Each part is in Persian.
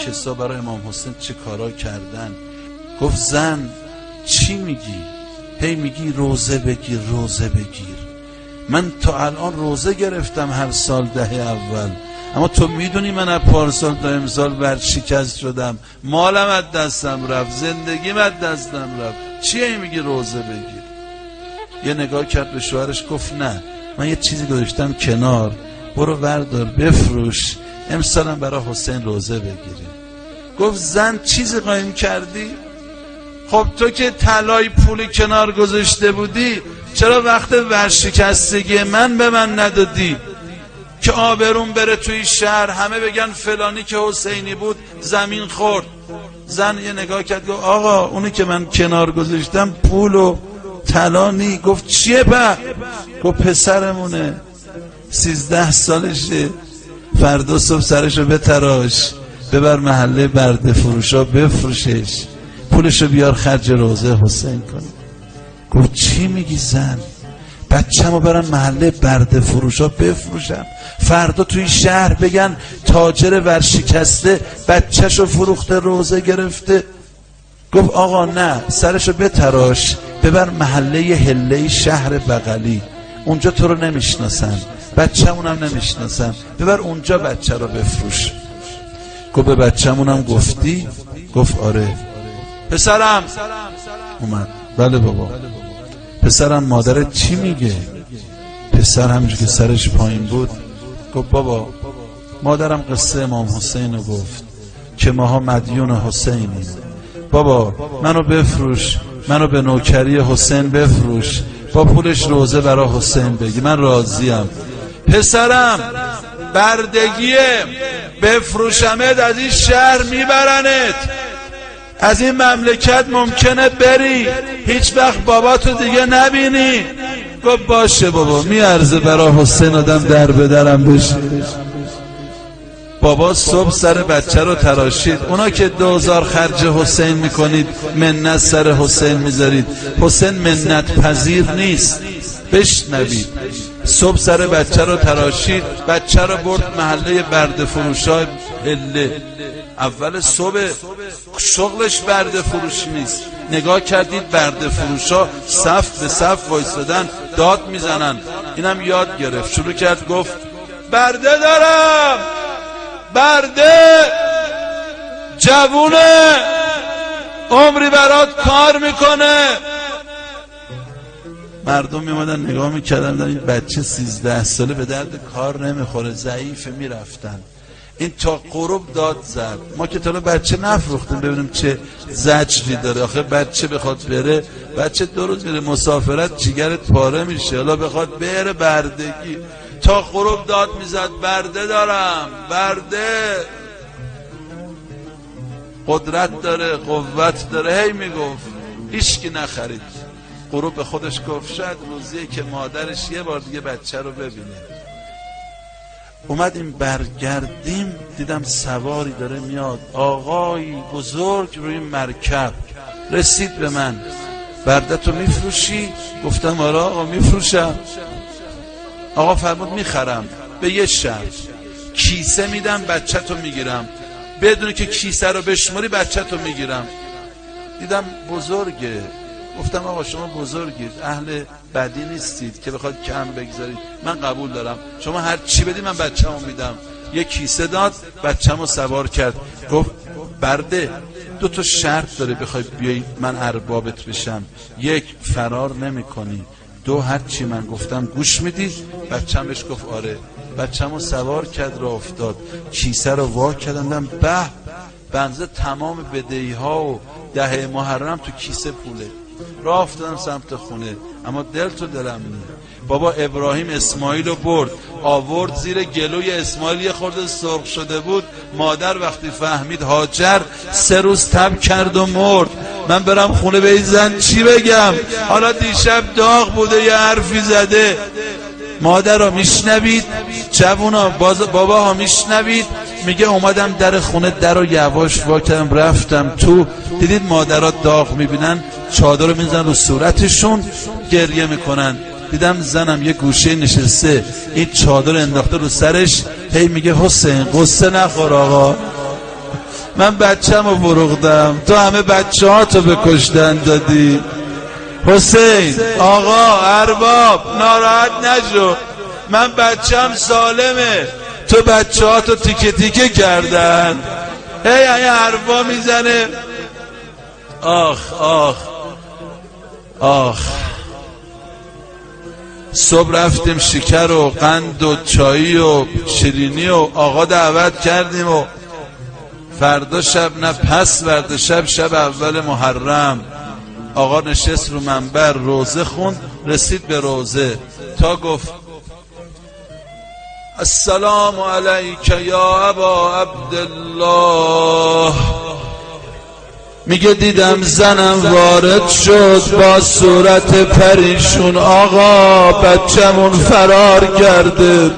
کسا برای امام حسین چه کارا کردن. گفت زن چی میگی؟ هی میگی روزه بگیر روزه بگیر. من تا الان روزه گرفتم هر سال 10 اول، اما تو میدونی من از پارسال تا امسال ورشکست شدم، مالم از دستم رفت، زندگیم از دستم رفت، چیه میگی روزه بگیر؟ یه نگاه کرد به شوهرش گفت نه، من یه چیزی گذاشتم کنار، برو بردار بفروش، امسالم برای حسین روزه بگیری. گفت زن چیزی قایم کردی؟ خب تو که طلای پولی کنار گذاشته بودی، چرا وقت ورشکستگی من به من ندادی که آبرون بره توی شهر، همه بگن فلانی که حسینی بود زمین خورد؟ زن یه نگاه کرد گفت آقا اونی که من کنار گذاشتم پول و طلا نی. گفت چیه با؟ گفت پسرمونه 13 سالشه، فردا صبح سرشو بتراش ببر محله برده فروشا بفروشش، پولشو بیار خرج روزه حسین کن. گفت چی میگی زن؟ بچه‌مو برم محله برده فروشا بفروشم، فردا توی شهر بگن تاجر ورشکسته بچه‌شو فروخته روزه گرفته. گفت آقا نه، سرشو بتراش ببر محله هله شهر بغلی، اونجا تو رو نمیشناسن، بچه‌مونم نمیشناسن، ببر اونجا بچه رو بفروش. گفت به بچه‌مونم گفتی؟ گفت آره. پسرم اومد. بله بابا. پسرم مادرت چی میگه؟ پسر همونجور که سرش پایین بود گفت بابا مادرم قصه امام حسین رو گفت که ماها مدیون حسینیم، بابا منو بفروش، منو به نوکری حسین بفروش، با پولش روزه برای حسین بگی، من راضیم. پسرم بردگیه، بفروشمت از این شهر میبرنت، از این مملکت ممکنه بری، هیچ وقت باباتو دیگه نبینی. گفت باشه بابا، میارزه برای حسین آدم در به درم بشه. بابا صبح سر بچه رو تراشید. اونا که 2000 خرج حسین میکنید، منت سر حسین میذارید، حسین منت پذیر نیست. بشنوید، صبح سر بچه رو تراشید، بچه رو برد محله برده فروشای هله. اول صبح شغلش برده فروشی نیست. نگاه کردید برده فروشا صف به صف وایسادن داد میزنن، اینم یاد گرفت، شروع کرد گفت برده دارم، برده جوونه، عمری برات کار میکنه. مردم میمادن نگاه میکردن، در این بچه 13 ساله به درد کار نمیخوره، ضعیفه، میرفتن. این تا غروب داد زد. ما که تا بچه نفروختیم ببینیم چه زجری داره. آخه بچه بخواد بره، بچه 2 روز میره مسافرت جیگرت پاره میشه، حالا بخواد بره بردگی. تا غروب داد میزد برده دارم، برده قدرت داره، قوت داره، هی میگفت، هیچکی نخرید. غروب به خودش گفت شاید روزیه که مادرش یه بار دیگه بچه رو ببینه. اومدیم برگردیم، دیدم سواری داره میاد، آقایی بزرگ روی مرکب. رسید به من، برده تو میفروشی؟ گفتم آره آقا میفروشم. آقا فرمود میخرم به یه شرط، کیسه میدم بچه تو میگیرم، بدون که کیسه رو بشماری بچه تو میگیرم. دیدم بزرگه، گفتم آقا شما بزرگید، اهل بدی نیستید که بخواد کم بگذارید، من قبول دارم، شما هر چی بدی من بچه‌مو میدم. یک کیسه داد، بچه‌مو سوار کرد. گفت برده 2 تا شرط داره بخوای بیای من اربابت بشم، 1 فرار نمی کنی، 2 هر چی من گفتم گوش میدی. بچه‌م بهش گفت آره. بچه‌مو سوار کرد، راه افتاد، کیسه رو وا کردم، به بنزه تمام بدهی‌ها و 10 محرم تو کیسه پوله. راه افتادم سمت خونه، اما دل تو دلم نی. بابا ابراهیم اسماعیل رو برد، آورد زیر گلوی اسماعیل، یه خورده سرخ شده بود. مادر وقتی فهمید هاجر 3 روز تب کرد و مرد. من برم خونه به این زن چی بگم؟ حالا دیشب داغ بوده یه حرفی زده. مادر ها میشنوید، جوونا بابا ها میشنوید، میگه اومدم در خونه در رو یواش وا کردم رفتم تو، دیدید مادرها داغ میبینن چادر رو میزنن رو صورتشون گریه میکنن، دیدم زنم یه گوشه نشسته این چادر انداخته رو سرش، هی میگه حسین قصه نخور آقا، من بچم رو فروختم، تو همه بچه ها تو به کشتن دادی. حسین آقا ارباب ناراحت نشو، من بچم سالمه، تو بچه ها تو تیکه تیکه کردن. هی این حرفا میزنه. آخ آخ آخ. صبح رفتیم شکر و قند و چایی و شیرینی و آقا دعوت کردیم و فردا شب نه پس فردا شب اول محرم آقا نشست رو منبر روزه خوند، رسید به روزه تا گفت السلام علیک یا ابا عبدالله، میگه دیدم زنم وارد شد با صورت پریشون، آقا بچمون فرار کرده،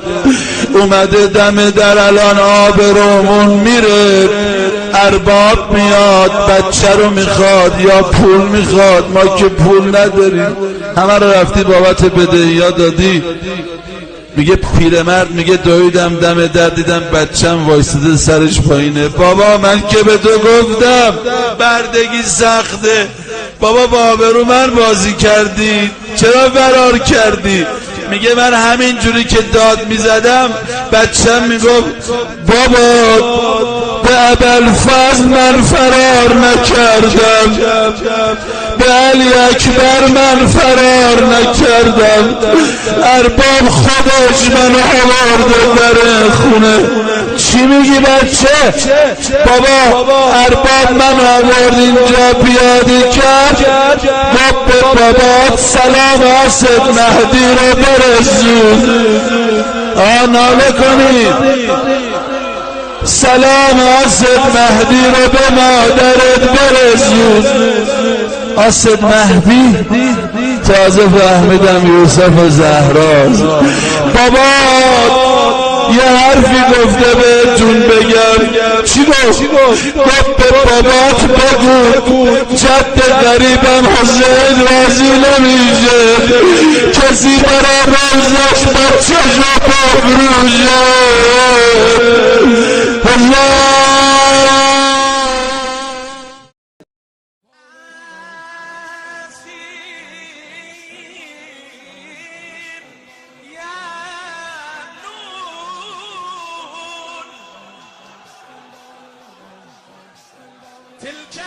اومده دم در الان آب رومون میره، ارباب میاد بچه رو میخواد یا پول میخواد، ما که پول نداریم، همه رو رفتی بابت بدهیا دادی. میگه پیرمرد میگه دویدم دم در دیدم بچم وایساده سرش پایینه، بابا من که به تو گفتم بردگی سخته، بابا با آبرو من بازی کردی چرا فرار کردی؟ میگه من همین جوری که داد میزدم بچم میگفت بابا به ابوالفضل من فرار نکردم، به علی اکبر من فرار نکردم، ارباب خودش من آورده در خونه. چی میگی بچه؟ بابا ارباب من آورد اینجا پیاده کرد، به بابات سلام اسد مهدی رو برسون، ناله کنید سلام اسد مهدی رو به مادرت برسون. اسد مهدی تازه فهمیدم یوسف زهراست. بابا یه حرفی گفته به جون بگم. چی گفت به بابات بگو جد غریبم حسین راضی نمیشه، کسی برا روزش بچه شو ببروشه. تلك